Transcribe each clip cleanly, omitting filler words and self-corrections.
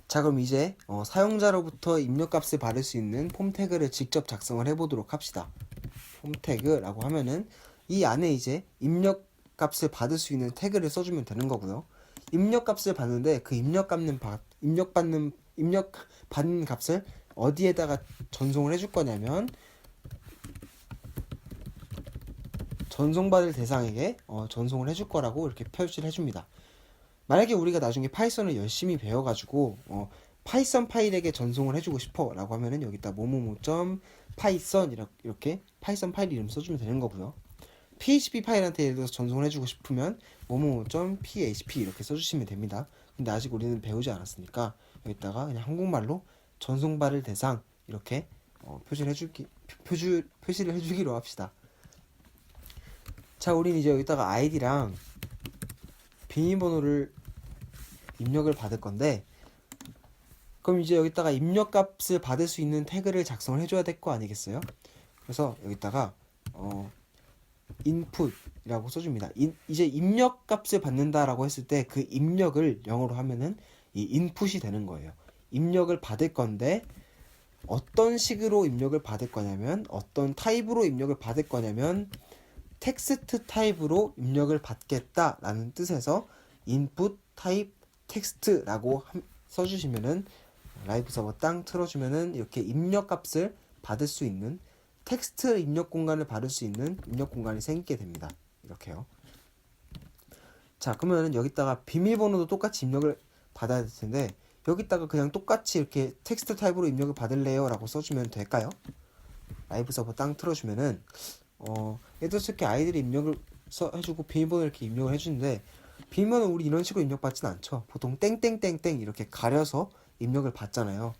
자, 그럼 이제 사용자로부터 입력값을 받을 수 있는 폼 태그를 직접 작성을 해보도록 합시다. 폼 태그라고 하면은 이 안에 이제 입력값을 받을 수 있는 태그를 써주면 되는 거고요. 입력값을 받는데 그 입력받는 값을 어디에다가 전송을 해줄 거냐면 전송받을 대상에게 전송을 해줄 거라고 이렇게 표시를 해줍니다. 만약에 우리가 나중에 파이썬을 열심히 배워가지고 파이썬 파일에게 전송을 해주고 싶어 라고 하면은 여기다 뭐뭐뭐.python 이렇게 파이썬 파일 이름 써주면 되는 거고요. PHP 파일한테 예를 들어서 전송을 해주고 싶으면 뭐뭐뭐.php 이렇게 써주시면 됩니다. 근데 아직 우리는 배우지 않았으니까 여기다가 그냥 한국말로 전송받을 대상 이렇게 표시를 해주기로 합시다. 자, 우린 이제 여기다가 아이디랑 비밀번호를 입력을 받을 건데, 그럼 이제 여기다가 입력값을 받을 수 있는 태그를 작성을 해줘야 될 거 아니겠어요? 그래서 여기다가 input이라고 써줍니다. 이제 입력값을 받는다라고 했을 때 그 입력을 영어로 하면은 이 input이 되는 거예요. 입력을 받을 건데 어떤 식으로 입력을 받을 거냐면 어떤 타입으로 입력을 받을 거냐면 텍스트 타입으로 입력을 받겠다라는 뜻에서 input 타입 텍스트라고 써주시면은 라이브 서버 땅 틀어주면은 이렇게 입력값을 받을 수 있는 텍스트 입력 공간을 받을 수 있는 입력 공간이 생기게 됩니다. 이렇게요. 자, 그러면 여기다가 비밀번호도 똑같이 입력을 받아야 될 텐데 여기다가 그냥 똑같이 이렇게 텍스트 타입으로 입력을 받을래요? 라고 써주면 될까요? 라이브 서버 땅 틀어주면은 예를 들어서 이렇게 아이들이 입력을 해주고 비밀번호 이렇게 입력을 해주는데 비밀번호 우리 이런 식으로 입력받진 않죠. 보통 땡땡땡땡 이렇게 가려서 입력을 받잖아요.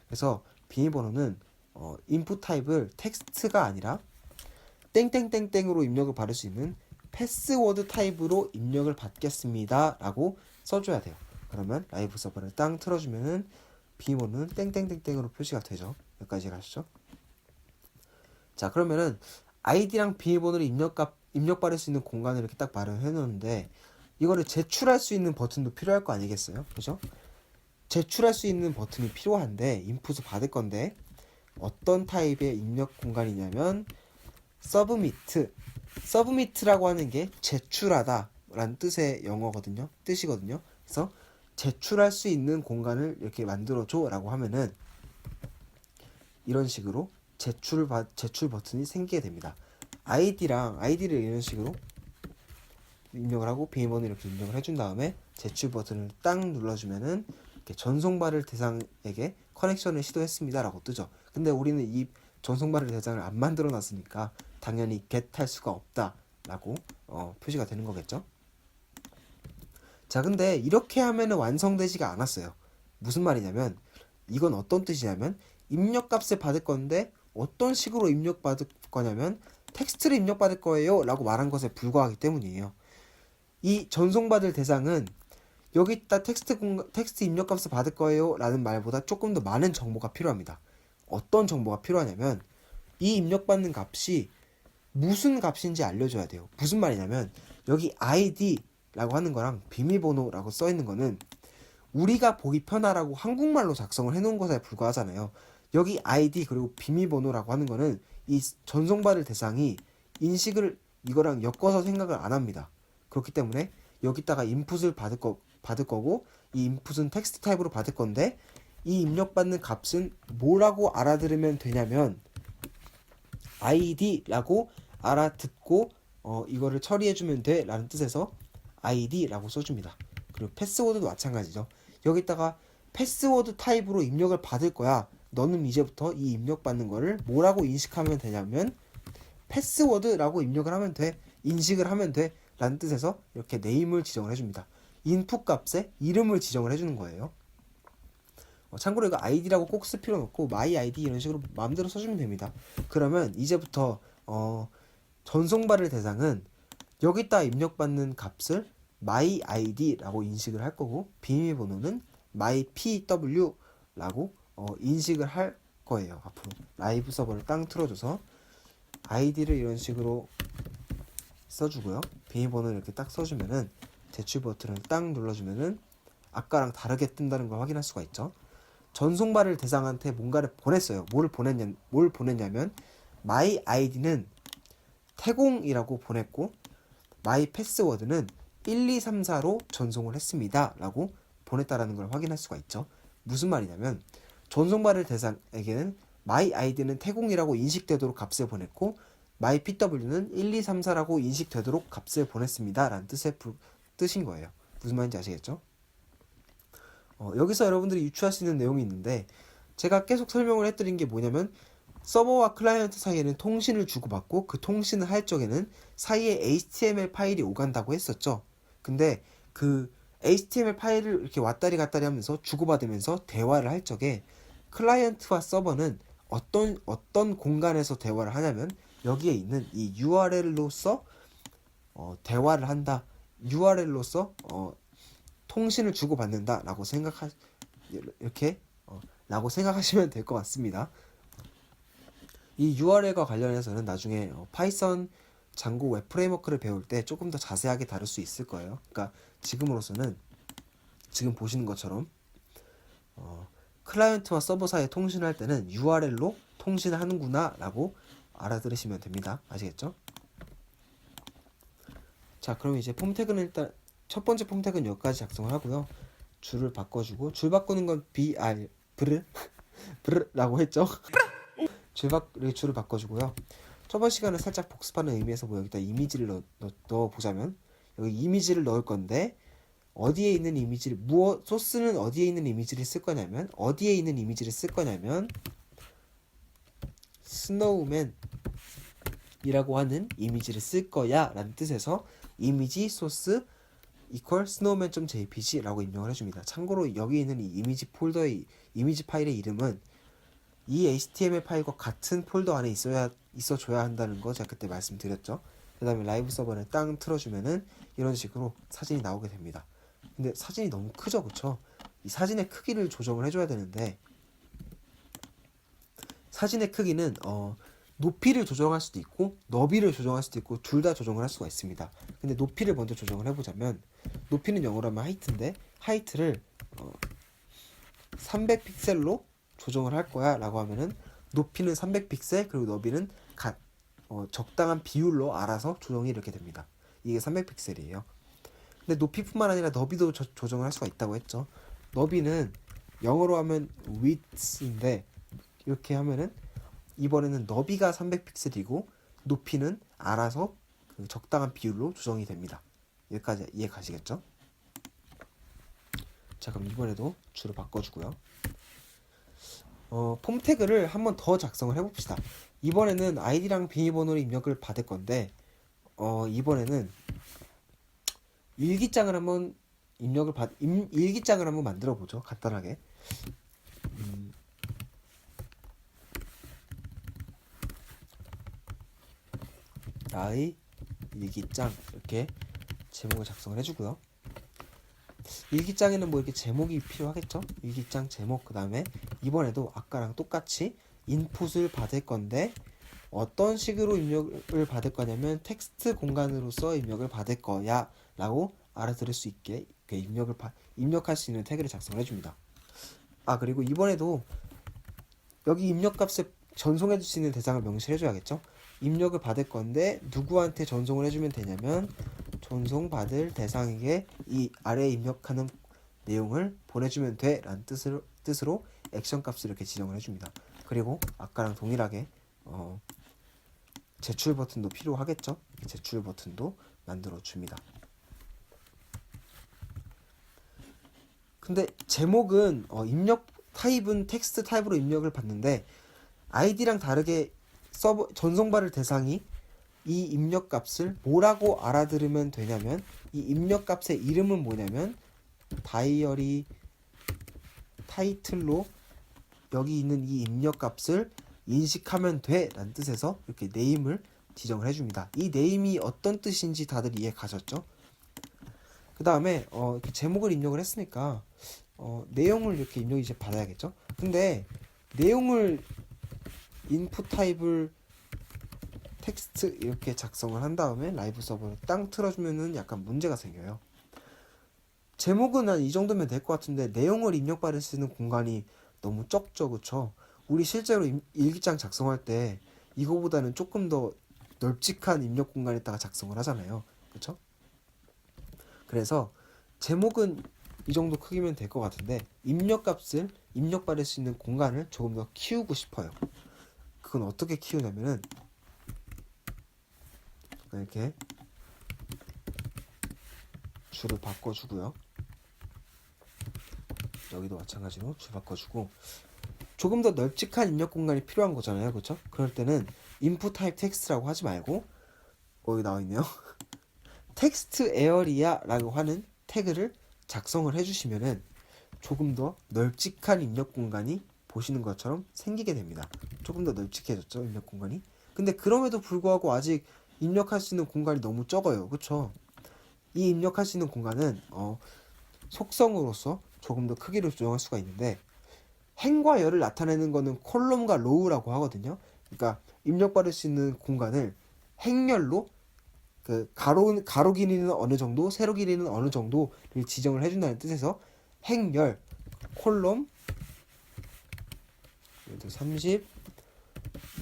그래서 비밀번호는 인풋 타입을 텍스트가 아니라 땡땡땡땡으로 입력을 받을 수 있는 패스워드 타입으로 입력을 받겠습니다 라고 써줘야 돼요. 그러면 라이브 서버를 땅 틀어주면은 비밀번호는 땡땡땡땡으로 표시가 되죠. 여기까지 가시죠. 자, 그러면은 아이디랑 비밀번호를 입력받을 수 있는 공간을 이렇게 딱 마련해 놓는데 이거를 제출할 수 있는 버튼도 필요할 거 아니겠어요? 그죠? 제출할 수 있는 버튼이 필요한데 인풋을 받을 건데 어떤 타입의 입력 공간이냐면 서브미트라고 하는 게 제출하다 라는 뜻의 뜻이거든요. 그래서 제출할 수 있는 공간을 이렇게 만들어줘 라고 하면은 이런 식으로 제출 버튼이 생기게 됩니다. 아이디를 이런 식으로 입력을 하고 비밀번호 이렇게 입력을 해준 다음에 제출 버튼을 딱 눌러주면은 이렇게 전송받을 대상에게 커넥션을 시도했습니다 라고 뜨죠. 근데 우리는 이 전송받을 대상을 안 만들어 놨으니까 당연히 get 할 수가 없다 라고 표시가 되는 거겠죠. 자, 근데 이렇게 하면은 완성되지가 않았어요. 무슨 말이냐면 이건 어떤 뜻이냐면 입력값을 받을 건데 어떤 식으로 입력받을 거냐면 텍스트를 입력받을 거예요 라고 말한 것에 불과하기 때문이에요. 이 전송받을 대상은 여기다 텍스트 입력값을 받을 거예요 라는 말보다 조금 더 많은 정보가 필요합니다. 어떤 정보가 필요하냐면 이 입력받는 값이 무슨 값인지 알려줘야 돼요. 무슨 말이냐면 여기 id라고 하는 거랑 비밀번호라고 써있는 거는 우리가 보기 편하라고 한국말로 작성을 해놓은 것에 불과하잖아요. 여기 id 그리고 비밀번호라고 하는 거는 이 전송받을 대상이 인식을 이거랑 엮어서 생각을 안 합니다. 그렇기 때문에 여기다가 인풋을 받을 거고 이 인풋은 텍스트 타입으로 받을 건데 이 입력받는 값은 뭐라고 알아들으면 되냐면 id라고 알아듣고 이거를 처리해주면 돼 라는 뜻에서 id라고 써줍니다. 그리고 패스워드도 마찬가지죠. 여기다가 패스워드 타입으로 입력을 받을 거야. 너는 이제부터 이 입력받는 거를 뭐라고 인식하면 되냐면 패스워드라고 입력을 하면 돼. 인식을 하면 돼 라는 뜻에서 이렇게 네임을 지정을 해줍니다. 인풋 값에 이름을 지정을 해주는 거예요. 참고로 이거 id라고 꼭 쓸 필요는 없고 my id 이런 식으로 마음대로 써주면 됩니다. 그러면 이제부터 전송받을 대상은 여기다 입력받는 값을 my id라고 인식을 할 거고 비밀번호는 my pw라고 인식을 할 거예요. 앞으로 라이브 서버를 땅 틀어줘서 id를 이런 식으로 써주고요. 비밀번호를 이렇게 딱 써주면은 제출 버튼을 딱 눌러주면은 아까랑 다르게 뜬다는 걸 확인할 수가 있죠. 전송받을 대상한테 뭔가를 보냈어요. 뭘 보냈냐면 my id는 태공이라고 보냈고 my 패스워드는 1234로 전송을 했습니다 라고 보냈다라는 걸 확인할 수가 있죠. 무슨 말이냐면 전송받을 대상에게는 my id는 태공이라고 인식되도록 값을 보냈고 my pw는 1234라고 인식되도록 값을 보냈습니다 라는 뜻인 거예요. 무슨 말인지 아시겠죠? 여기서 여러분들이 유추할 수 있는 내용이 있는데 제가 계속 설명을 해드린 게 뭐냐면 서버와 클라이언트 사이에는 통신을 주고받고 그 통신을 할 적에는 사이에 HTML 파일이 오간다고 했었죠. 근데 그 HTML 파일을 이렇게 왔다리 갔다리 하면서 주고받으면서 대화를 할 적에 클라이언트와 서버는 어떤 공간에서 대화를 하냐면 여기에 있는 이 URL로서 대화를 한다. URL로서 통신을 주고받는다 라고 라고 생각하시면 될 것 같습니다. 이 URL과 관련해서는 나중에 파이썬 장고 웹 프레임워크를 배울 때 조금 더 자세하게 다룰 수 있을 거예요. 그러니까 지금으로서는 지금 보시는 것처럼 클라이언트와 서버 사이에 통신을 할 때는 URL로 통신을 하는구나 라고 알아들으시면 됩니다. 아시겠죠? 자, 그럼 이제 폼 태그는 일단 첫 번째 폼 태그는 여기까지 작성을 하고요. 줄을 바꿔주고 줄 바꾸는 건 브르라고 했죠. 줄을 바꿔주고요. 저번 시간에 살짝 복습하는 의미에서 여기다 이미지를 넣어보자면 여기 이미지를 넣을 건데 어디에 있는 이미지를 소스는 어디에 있는 이미지를 쓸 거냐면 스노우맨이라고 하는 이미지를 쓸 거야 라는 뜻에서 이미지 소스 equal snowman.jpg 라고 입력을 해줍니다. 참고로 여기 있는 이 이미지 폴더의 이미지 파일의 이름은 이 HTML 파일과 같은 폴더 안에 있어줘야 한다는 거 제가 그때 말씀드렸죠. 그 다음에 라이브 서버를 땅 틀어주면은 이런 식으로 사진이 나오게 됩니다. 근데 사진이 너무 크죠, 그쵸? 이 사진의 크기를 조정을 해줘야 되는데 사진의 크기는 높이를 조정할 수도 있고 너비를 조정할 수도 있고 둘 다 조정을 할 수가 있습니다. 근데 높이를 먼저 조정을 해보자면 높이는 영어로 하면 하이트인데 하이트를 300픽셀로 조정을 할 거야 라고 하면은 높이는 300픽셀 그리고 너비는 적당한 비율로 알아서 조정이 이렇게 됩니다. 이게 300픽셀이에요. 근데 높이뿐만 아니라 너비도 조정을 할 수가 있다고 했죠. 너비는 영어로 하면 width인데 이렇게 하면은 이번에는 너비가 300픽셀이고 높이는 알아서 그 적당한 비율로 조정이 됩니다. 여기까지 이해 가시겠죠? 자, 그럼 이번에도 줄을 바꿔주고요. 폼 태그를 한 번 더 작성을 해봅시다. 이번에는 아이디랑 비밀번호를 입력을 받을 건데 이번에는 일기장을 한번 일기장을 한번 만들어 보죠. 간단하게. 나의 일기장 이렇게 제목을 작성을 해주고요. 일기장에는 뭐 이렇게 제목이 필요하겠죠? 일기장 제목, 그 다음에 이번에도 아까랑 똑같이 인풋을 받을 건데 어떤 식으로 입력을 받을 거냐면 텍스트 공간으로서 입력을 받을 거야 라고 알아들을 수 있게 입력할 수 있는 태그를 작성을 해줍니다. 그리고 이번에도 여기 입력값에 전송해 줄 수 있는 대상을 명시해 줘야겠죠? 입력을 받을 건데 누구한테 전송을 해주면 되냐면 전송받을 대상에게 이 아래에 입력하는 내용을 보내주면 돼 라는 뜻으로 액션 값을 이렇게 지정을 해줍니다. 그리고 아까랑 동일하게 제출 버튼도 필요하겠죠? 제출 버튼도 만들어 줍니다. 근데 제목은 입력 타입은 텍스트 타입으로 입력을 받는데 아이디랑 다르게 서버 전송받을 대상이 이 입력값을 뭐라고 알아들으면 되냐면 이 입력값의 이름은 뭐냐면 다이어리 타이틀로 여기 있는 이 입력값을 인식하면 돼 라는 뜻에서 이렇게 네임을 지정을 해줍니다. 이 네임이 어떤 뜻인지 다들 이해 가셨죠? 그 다음에 이렇게 제목을 입력을 했으니까 내용을 이렇게 입력이 이제 받아야겠죠? 근데 내용을 인풋 타입을 텍스트 이렇게 작성을 한 다음에 라이브 서버를 땅 틀어주면은 약간 문제가 생겨요. 제목은 한 이 정도면 될 것 같은데 내용을 입력받을 수 있는 공간이 너무 적죠, 그쵸? 우리 실제로 일기장 작성할 때 이거보다는 조금 더 널찍한 입력 공간에다가 작성을 하잖아요, 그쵸? 그래서 제목은 이 정도 크기면 될 것 같은데 입력값을 입력받을 수 있는 공간을 조금 더 키우고 싶어요. 그건 어떻게 키우냐면은 이렇게 줄을 바꿔주고요. 여기도 마찬가지로 줄 바꿔주고 조금 더 널찍한 입력 공간이 필요한 거잖아요, 그렇죠? 그럴 때는 input type text라고 하지 말고 여기 나와 있네요. 텍스트 에어리아라고 하는 태그를 작성을 해주시면은 조금 더 널찍한 입력 공간이 보시는 것처럼 생기게 됩니다. 조금 더 널찍해졌죠, 입력 공간이. 근데 그럼에도 불구하고 아직 입력할 수 있는 공간이 너무 적어요, 그렇죠? 이 입력할 수 있는 공간은 속성으로서 조금 더 크기를 조정할 수가 있는데 행과 열을 나타내는 거는 콜럼과 로우라고 하거든요. 그러니까 입력받을 수 있는 공간을 행열로 그 가로 길이는 어느 정도, 세로 길이는 어느 정도를 지정을 해준다는 뜻에서 행열 콜럼 예를 들어 30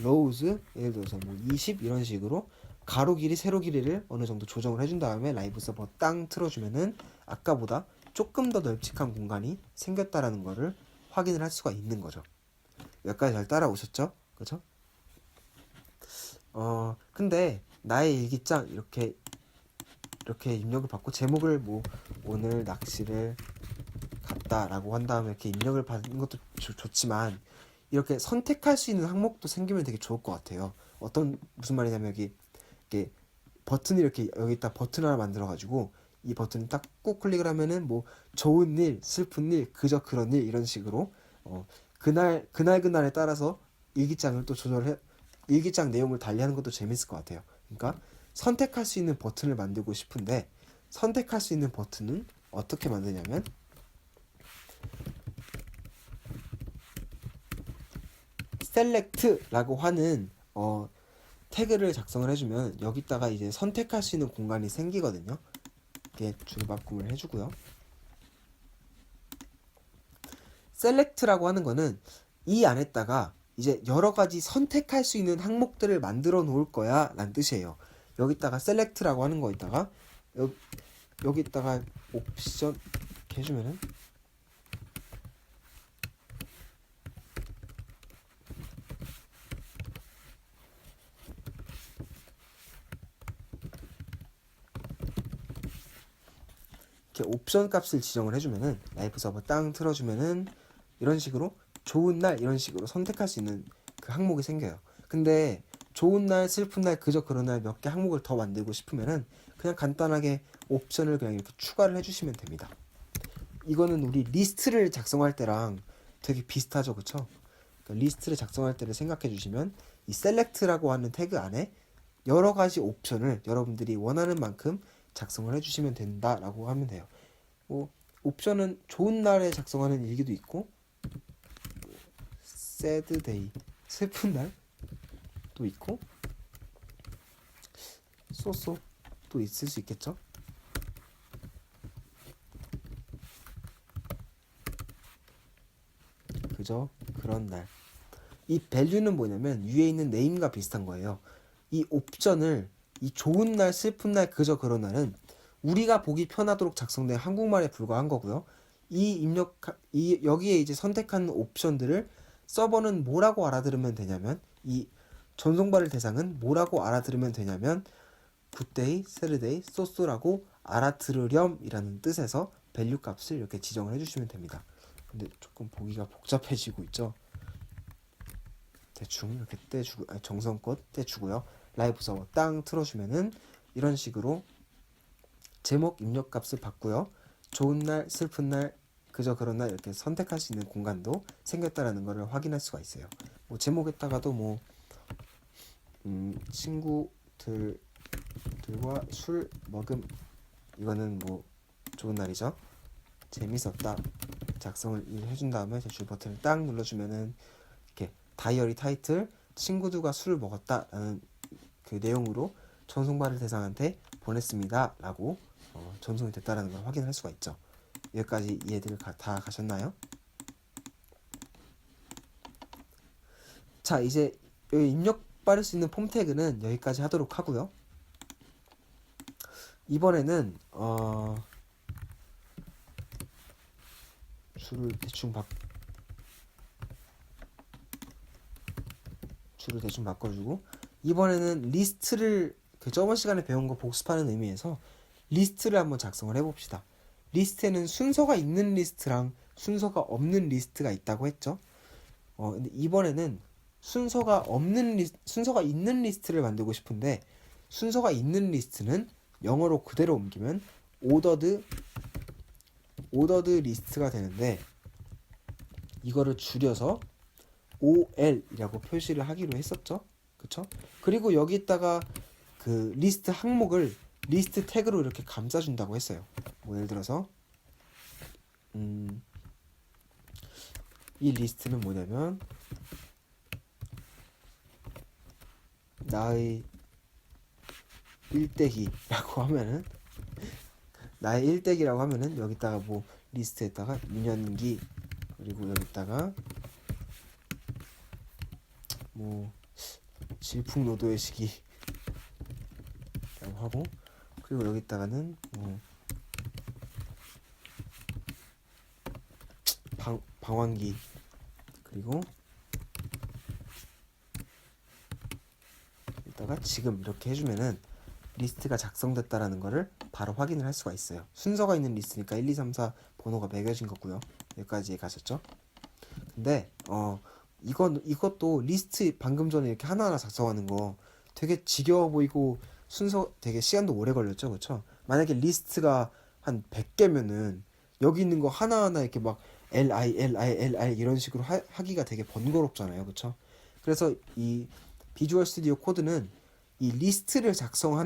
로우즈 예를 들어서 뭐 20 이런 식으로 가로 길이, 세로 길이를 어느 정도 조정을 해준 다음에 라이브 서버 땅 틀어주면은 아까보다 조금 더 널찍한 공간이 생겼다라는 거를 확인을 할 수가 있는 거죠. 여기까지 잘 따라오셨죠? 그죠? 근데 나의 일기장 이렇게 입력을 받고 제목을 뭐 오늘 낚시를 갔다라고 한 다음에 이렇게 입력을 받는 것도 좋지만 이렇게 선택할 수 있는 항목도 생기면 되게 좋을 것 같아요. 무슨 말이냐면 이렇게 버튼이 이렇게 여기다 버튼 하나 만들어 가지고 이 버튼을 딱 꾹 클릭을 하면은 뭐 좋은 일, 슬픈 일, 그저 그런 일 이런 식으로 그날에 따라서 일기장을 또 일기장 내용을 달리하는 것도 재밌을 것 같아요. 그러니까 선택할 수 있는 버튼을 만들고 싶은데 선택할 수 있는 버튼은 어떻게 만드냐면 select라고 하는 태그를 작성을 해주면 여기다가 이제 선택할 수 있는 공간이 생기거든요. 이렇게 줄바꿈을 해주고요. select라고 하는 거는 이 안에다가 이제 여러 가지 선택할 수 있는 항목들을 만들어 놓을 거야 라는 뜻이에요. 여기다가 select라고 하는 거에다가 여기다가 옵션 이렇게 해주면은 이렇게 옵션 값을 지정을 해주면은 라이브 서버 땅 틀어주면은 이런 식으로 좋은 날 이런 식으로 선택할 수 있는 그 항목이 생겨요. 근데 좋은 날, 슬픈 날, 그저 그런 날 몇 개 항목을 더 만들고 싶으면은 그냥 간단하게 옵션을 그냥 이렇게 추가를 해주시면 됩니다. 이거는 우리 리스트를 작성할 때랑 되게 비슷하죠, 그쵸? 그러니까 리스트를 작성할 때를 생각해 주시면 이 select라고 하는 태그 안에 여러 가지 옵션을 여러분들이 원하는 만큼 작성을 해주시면 된다라고 하면 돼요. 뭐 옵션은 좋은 날에 작성하는 일기도 있고 sad day 슬픈 날도 있고 또 있을 수 있겠죠. 그저 그런 날. 이 value는 뭐냐면 위에 있는 name과 비슷한 거예요. 이 옵션을 이 좋은 날, 슬픈 날, 그저 그런 날은 우리가 보기 편하도록 작성된 한국말에 불과한 거고요. 여기에 이제 선택한 옵션들을 서버는 뭐라고 알아들으면 되냐면 이 전송받을 대상은 뭐라고 알아들으면 되냐면 굿데이, 세르데이, 소스라고 알아들으렴이라는 뜻에서 밸류 값을 이렇게 지정을 해주시면 됩니다. 근데 조금 보기가 복잡해지고 있죠. 대충 이렇게 떼주고 정성껏 떼주고요. 라이브 서버 땅 틀어주면은 이런 식으로 제목 입력 값을 받고요. 좋은 날, 슬픈 날, 그저 그런 날 이렇게 선택할 수 있는 공간도 생겼다라는 것을 확인할 수가 있어요. 뭐 제목에다가도 뭐 친구들과 술 먹음 이거는 뭐 좋은 날이죠. 재밌었다. 작성을 해준 다음에 제출 버튼을 딱 눌러주면은 이렇게 다이어리 타이틀 친구들과 술을 먹었다라는 그 내용으로 전송받을 대상한테 보냈습니다 라고 전송이 됐다라는 걸 확인할 수가 있죠. 여기까지 이해들 다 가셨나요? 자, 이제 여기 입력 받을 수 있는 폼 태그는 여기까지 하도록 하고요. 이번에는 줄을 대충 바꿔주고, 이번에는 리스트를 저번 시간에 배운 거 복습하는 의미에서 리스트를 한번 작성을 해봅시다. 리스트에는 순서가 있는 리스트랑 순서가 없는 리스트가 있다고 했죠. 근데 이번에는 순서가 있는 리스트를 만들고 싶은데, 순서가 있는 리스트는 영어로 그대로 옮기면 오더드 리스트가 되는데, 이거를 줄여서 OL이라고 표시를 하기로 했었죠. 그쵸? 그리고 여기다가 그 리스트 항목을 리스트 태그로 이렇게 감싸준다고 했어요. 뭐 예를 들어서 이 리스트는 뭐냐면 나의 일대기라고 하면은 여기다가 뭐 리스트에다가 유년기, 그리고 여기다가 뭐 질풍노도의 시기라고 하고, 그리고 여기다가는 뭐 방황기, 그리고 여기다가 지금 이렇게 해주면은 리스트가 작성됐다라는 거를 바로 확인을 할 수가 있어요. 순서가 있는 리스트니까 1, 2, 3, 4 번호가 매겨진 거고요. 여기까지 가셨죠? 근데 이것도 리스트 방금 전에 이렇게 하나하나 작성하는 거 되게 지겨워 보이고 순서 되게 시간도 오래 걸렸죠. 그쵸? 만약에 리스트가 한 100개면은 여기 있는 거 하나하나 이렇게 막 LI 이런 식으로 하기가 되게 번거롭잖아요. 그쵸? 그래서 이 비주얼 스튜디오 코드는 이 리스트를 작성을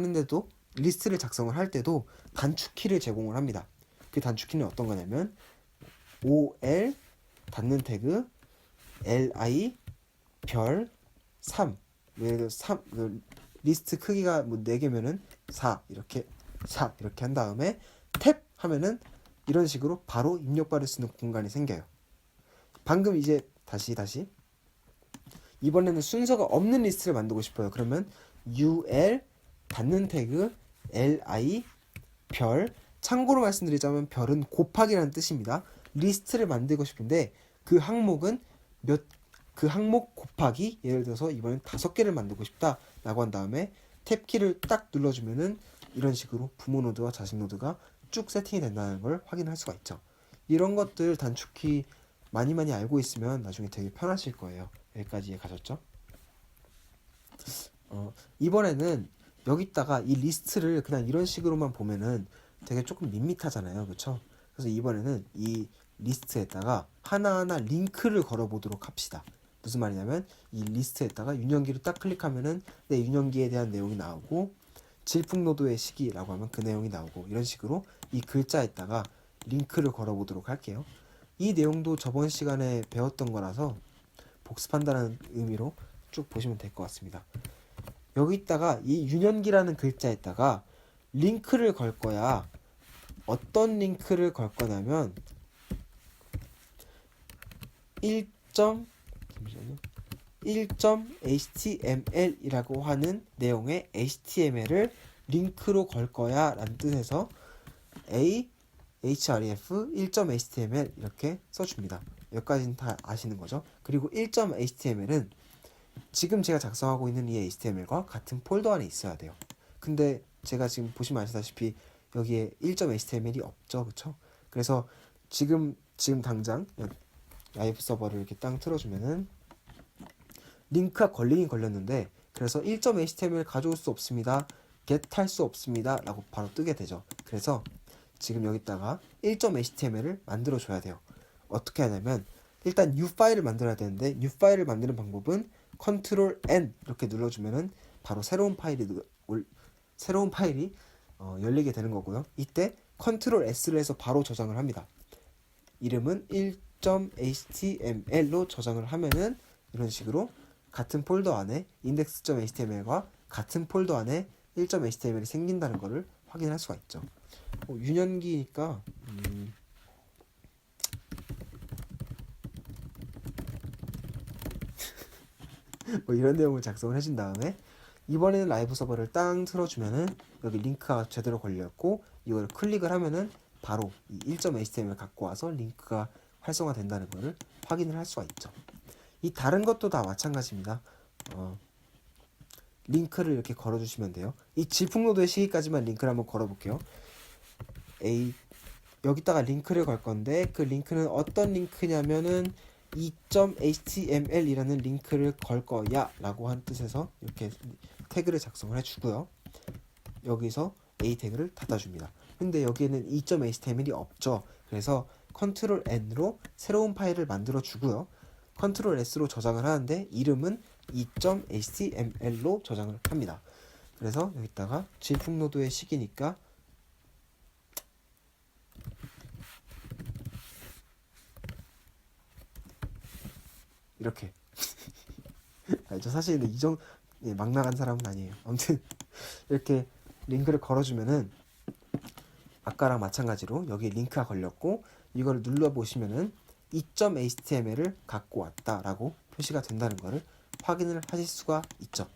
할 때도 단축키를 제공을 합니다. 그 단축키는 어떤 거냐면 OL 닫는 태그 li 별 3, 예를 들어 3, 리스트 크기가 뭐 4개면은 4 이렇게 한 다음에 탭 하면은 이런 식으로 바로 입력받을 수 있는 공간이 생겨요. 방금 이제 다시 이번에는 순서가 없는 리스트를 만들고 싶어요. 그러면 ul 닫는 태그 li 별, 참고로 말씀드리자면 별은 곱하기라는 뜻입니다. 리스트를 만들고 싶은데 그 항목 곱하기, 예를 들어서 이번엔 5개를 만들고 싶다 라고 한 다음에 탭키를 딱 눌러주면은 이런 식으로 부모 노드와 자식 노드가 쭉 세팅이 된다는 걸 확인할 수가 있죠. 이런 것들 단축키 많이 알고 있으면 나중에 되게 편하실 거예요. 여기까지 가셨죠? 이번에는 여기다가 이 리스트를 그냥 이런 식으로만 보면은 되게 조금 밋밋하잖아요. 그쵸? 그래서 이번에는 이 리스트에다가 하나하나 링크를 걸어보도록 합시다. 무슨 말이냐면 이 리스트에다가 유년기를 딱 클릭하면은 내 유년기에 대한 내용이 나오고, 질풍노도의 시기라고 하면 그 내용이 나오고, 이런 식으로 이 글자에다가 링크를 걸어보도록 할게요. 이 내용도 저번 시간에 배웠던 거라서 복습한다는 의미로 쭉 보시면 될 것 같습니다. 여기다가 이 유년기라는 글자에다가 링크를 걸 거야. 어떤 링크를 걸 거냐면 1.html이라고 하는 내용의 html을 링크로 걸 거야 라는 뜻에서 href 1.html 이렇게 써줍니다. 여기까지는 다 아시는 거죠. 그리고 1.html은 지금 제가 작성하고 있는 이 HTML과 같은 폴더 안에 있어야 돼요. 근데 제가 지금 보시면 아시다시피 여기에 1.html이 없죠. 그쵸? 그래서 지금 당장 라이브 서버를 이렇게 딱 틀어주면은 링크가 걸리긴 걸렸는데, 그래서 1.html 가져올 수 없습니다, get 할 수 없습니다 라고 바로 뜨게 되죠. 그래서 지금 여기다가 1.html을 만들어 줘야 돼요. 어떻게 하냐면 일단 new 파일을 만들어야 되는데, new 파일을 만드는 방법은 컨트롤 N 이렇게 눌러주면은 바로 새로운 파일이 열리게 되는 거고요. 이때 컨트롤 S를 해서 바로 저장을 합니다. 이름은 1.html로 저장을 하면은 이런 식으로 같은 폴더 안에 index.html과 같은 폴더 안에 1.html이 생긴다는 것을 확인할 수가 있죠. 유년기니까 뭐 이런 내용을 작성을 해준 다음에 이번에는 라이브 서버를 땅 틀어주면은 여기 링크가 제대로 걸렸고 이걸 클릭을 하면은 바로 이 1.html 갖고 와서 링크가 활성화된다는 것을 확인을 할 수가 있죠. 이 다른 것도 다 마찬가지입니다. 링크를 이렇게 걸어주시면 돼요. 이 질풍노도의 시기까지만 링크를 한번 걸어볼게요. 여기다가 링크를 걸 건데 그 링크는 어떤 링크냐면은 2.html 이라는 링크를 걸 거야 라고 한 뜻에서 이렇게 태그를 작성을 해주고요. 여기서 a 태그를 닫아줍니다. 근데 여기에는 2.html이 없죠. 그래서 컨트롤 N으로 새로운 파일을 만들어 주고요. 컨트롤 S로 저장을 하는데 이름은 2.html로 저장을 합니다. 그래서 여기다가 질풍노도의 시기니까 이렇게 저 사실 막 나간 사람은 아니에요. 아무튼 이렇게 링크를 걸어주면은 아까랑 마찬가지로 여기 링크가 걸렸고 이걸 눌러보시면은 2.html을 갖고 왔다라고 표시가 된다는 것을 확인을 하실 수가 있죠.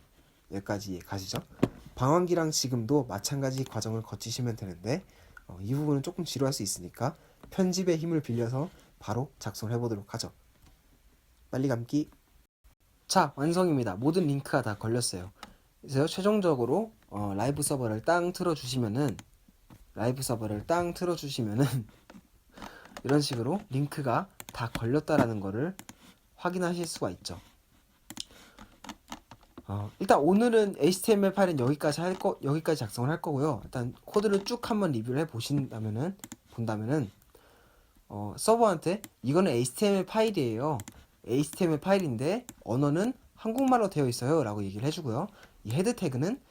여기까지 가시죠. 방황기랑 지금도 마찬가지 과정을 거치시면 되는데 이 부분은 조금 지루할 수 있으니까 편집의 힘을 빌려서 바로 작성을 해보도록 하죠. 빨리 감기. 자, 완성입니다. 모든 링크가 다 걸렸어요. 그래서 최종적으로 라이브 서버를 땅 틀어주시면은 이런 식으로 링크가 다 걸렸다라는 거를 확인하실 수가 있죠. 일단 오늘은 HTML 파일은 여기까지 작성을 할 거고요. 일단 코드를 쭉 한번 리뷰를 본다면은 서버한테 이거는 HTML 파일이에요. HTML 파일인데 언어는 한국말로 되어 있어요 라고 얘기를 해주고요. 이 헤드 태그는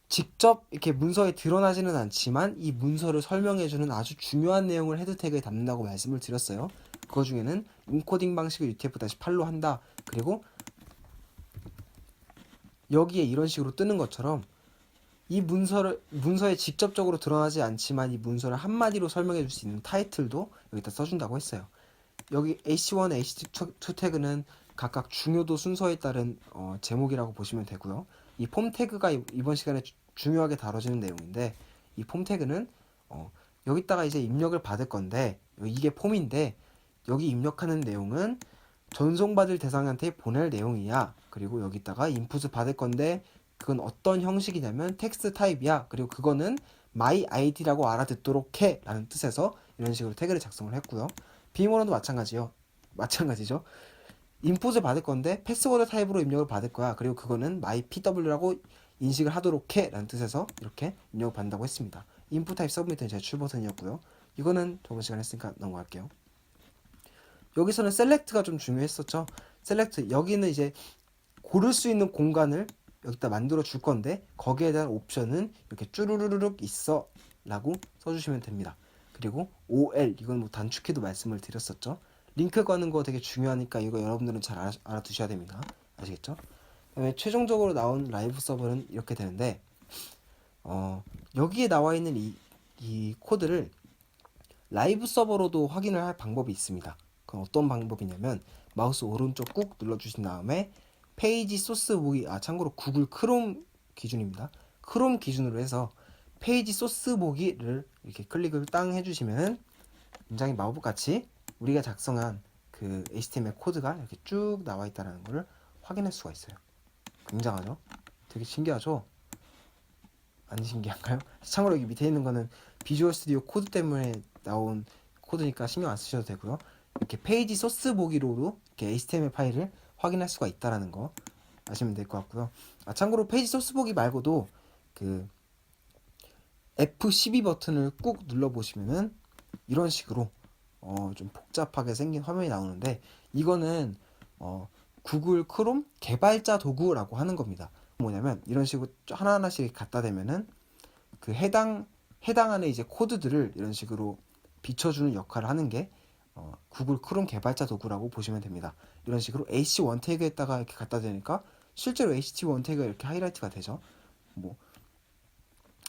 직접 이렇게 문서에 드러나지는 않지만 이 문서를 설명해주는 아주 중요한 내용을 헤드 태그에 담는다고 말씀을 드렸어요. 그 중에는 인코딩 방식을 UTF-8로 한다. 그리고 여기에 이런 식으로 뜨는 것처럼 이 문서에 직접적으로 드러나지 않지만 이 문서를 한마디로 설명해 줄 수 있는 타이틀도 여기다 써준다고 했어요. 여기 H1, H2 태그는 각각 중요도 순서에 따른 제목이라고 보시면 되고요. 이 폼 태그가 이번 시간에 중요하게 다뤄지는 내용인데 이 폼 태그는 여기다가 이제 입력을 받을 건데 이게 폼인데 여기 입력하는 내용은 전송받을 대상한테 보낼 내용이야. 그리고 여기다가 인풋을 받을 건데 그건 어떤 형식이냐면 텍스트 타입이야. 그리고 그거는 my id라고 알아듣도록 해 라는 뜻에서 이런 식으로 태그를 작성을 했고요. 비밀번호도 마찬가지죠. 인풋을 받을 건데 패스워드 타입으로 입력을 받을 거야. 그리고 그거는 my pw라고 인식을 하도록 해 라는 뜻에서 이렇게 입력을 받는다고 했습니다. 인풋 타입 서브미트는 제 출 버튼이었고요. 이거는 저번 시간에 했으니까 넘어갈게요. 여기서는 셀렉트가 좀 중요했었죠. 셀렉트 여기는 이제 고를 수 있는 공간을 여기다 만들어 줄 건데 거기에 대한 옵션은 이렇게 쭈루루룩 있어 라고 써주시면 됩니다. 그리고 OL 이건 뭐 단축키도 말씀을 드렸었죠. 링크 거는 거 되게 중요하니까 이거 여러분들은 잘 알아두셔야 됩니다. 아시겠죠? 그다음에 최종적으로 나온 라이브 서버는 이렇게 되는데 여기에 나와 있는 이 코드를 라이브 서버로도 확인을 할 방법이 있습니다. 그건 어떤 방법이냐면 마우스 오른쪽 꾹 눌러주신 다음에 페이지 소스 보기 참고로 구글 크롬 기준입니다. 크롬 기준으로 해서 페이지 소스 보기를 이렇게 클릭을 땅 해주시면 굉장히 마법같이 우리가 작성한 그 HTML 코드가 이렇게 쭉 나와 있다는 것을 확인할 수가 있어요. 굉장하죠? 되게 신기하죠? 안 신기한가요? 참고로 여기 밑에 있는 거는 비주얼 스튜디오 코드 때문에 나온 코드니까 신경 안 쓰셔도 되고요. 이렇게 페이지 소스 보기로도 이렇게 HTML 파일을 확인할 수가 있다라는 거 아시면 될 것 같고요. 참고로 페이지 소스 보기 말고도 그 F12 버튼을 꾹 눌러 보시면은 이런 식으로 좀 복잡하게 생긴 화면이 나오는데 이거는 구글 크롬 개발자 도구라고 하는 겁니다. 뭐냐면 이런 식으로 하나하나씩 갖다 대면은 그 해당 안에 이제 코드들을 이런 식으로 비춰주는 역할을 하는 게 구글 크롬 개발자 도구라고 보시면 됩니다. 이런 식으로 H1 태그에다가 이렇게 갖다 대니까 실제로 HT1 태그가 이렇게 하이라이트가 되죠.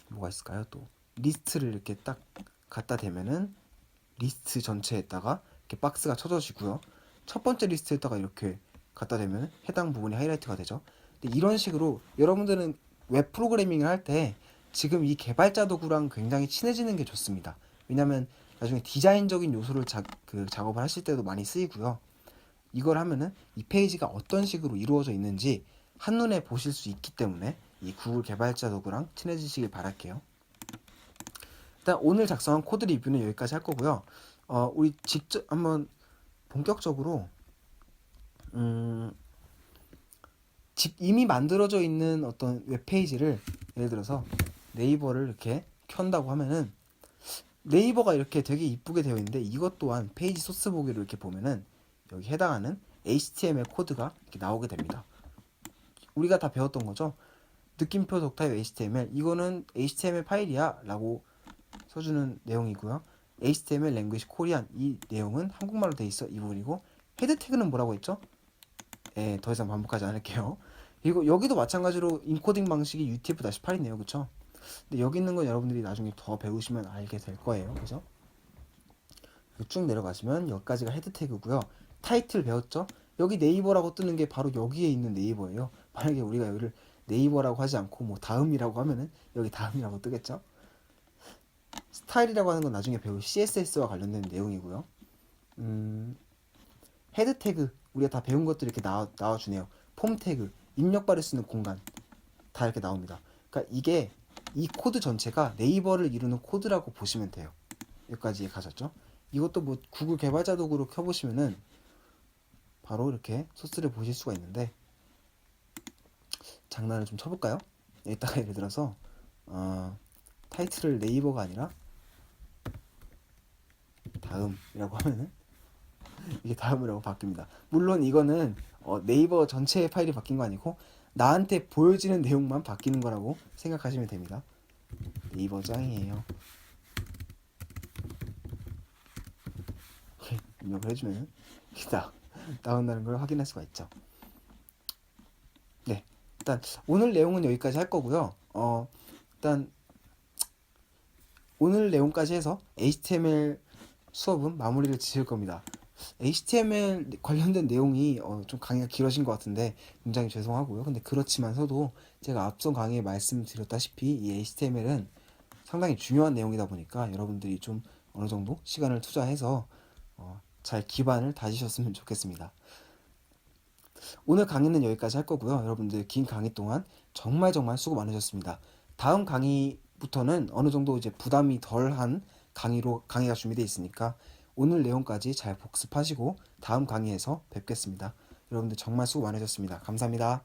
뭐가 있을까요? 또 리스트를 이렇게 딱 갖다 대면은 리스트 전체에다가 이렇게 박스가 쳐져지고요. 첫 번째 리스트에다가 이렇게 갖다 대면 해당 부분이 하이라이트가 되죠. 근데 이런 식으로 여러분들은 웹 프로그래밍을 할 때 지금 이 개발자 도구랑 굉장히 친해지는 게 좋습니다. 왜냐면 나중에 디자인적인 요소를 작업을 하실 때도 많이 쓰이고요. 이걸 하면은 이 페이지가 어떤 식으로 이루어져 있는지 한눈에 보실 수 있기 때문에 이 구글 개발자 도구랑 친해지시길 바랄게요. 일단 오늘 작성한 코드 리뷰는 여기까지 할 거고요. 우리 직접 한번 본격적으로 이미 만들어져 있는 어떤 웹페이지를 예를 들어서 네이버를 이렇게 켠다고 하면은 네이버가 이렇게 되게 이쁘게 되어 있는데 이것 또한 페이지 소스 보기로 이렇게 보면은 여기 해당하는 HTML 코드가 이렇게 나오게 됩니다. 우리가 다 배웠던 거죠. 느낌표 독타입 HTML 이거는 HTML 파일이야 라고 써주는 내용이고요. HTML 랭귀지 코리안 이 내용은 한국말로 돼 있어 이 부분이고 헤드 태그는 뭐라고 했죠? 더 이상 반복하지 않을게요. 그리고 여기도 마찬가지로 인코딩 방식이 UTF-8이네요. 그쵸? 근데 여기 있는 건 여러분들이 나중에 더 배우시면 알게 될 거예요. 그죠? 쭉 내려가시면 여기까지가 헤드 태그고요. 타이틀 배웠죠? 여기 네이버라고 뜨는 게 바로 여기에 있는 네이버예요. 만약에 우리가 여기를 네이버라고 하지 않고 뭐 다음이라고 하면은 여기 다음이라고 뜨겠죠? 스타일이라고 하는 건 나중에 배울 CSS와 관련된 내용이고요. 헤드 태그 우리가 다 배운 것들이 이렇게 나와주네요. 폼 태그 입력바를 쓰는 공간 다 이렇게 나옵니다. 그러니까 이게 이 코드 전체가 네이버를 이루는 코드라고 보시면 돼요. 여기까지 가셨죠? 이것도 뭐 구글 개발자 도구로 켜보시면은 바로 이렇게 소스를 보실 수가 있는데 장난을 좀 쳐볼까요? 이따가 예를 들어서 타이틀을 네이버가 아니라 다음이라고 하면은 이게 다음이라고 바뀝니다. 물론 이거는 네이버 전체 파일이 바뀐 거 아니고 나한테 보여지는 내용만 바뀌는 거라고 생각하시면 됩니다. 네이버 짱이에요. 입력을 해주면 나온다는 걸 확인할 수가 있죠. 네, 일단 오늘 내용은 여기까지 할 거고요. 일단 오늘 내용까지 해서 HTML 수업은 마무리를 지을 겁니다. HTML 관련된 내용이 좀 강의가 길어진 것 같은데 굉장히 죄송하고요. 근데 그렇지만서도 제가 앞선 강의에 말씀드렸다시피 이 HTML은 상당히 중요한 내용이다 보니까 여러분들이 좀 어느 정도 시간을 투자해서 잘 기반을 다지셨으면 좋겠습니다. 오늘 강의는 여기까지 할 거고요. 여러분들 긴 강의 동안 정말 수고 많으셨습니다. 다음 강의부터는 어느 정도 이제 부담이 덜한 강의가 준비되어 있으니까 오늘 내용까지 잘 복습하시고 다음 강의에서 뵙겠습니다. 여러분들 정말 수고 많으셨습니다. 감사합니다.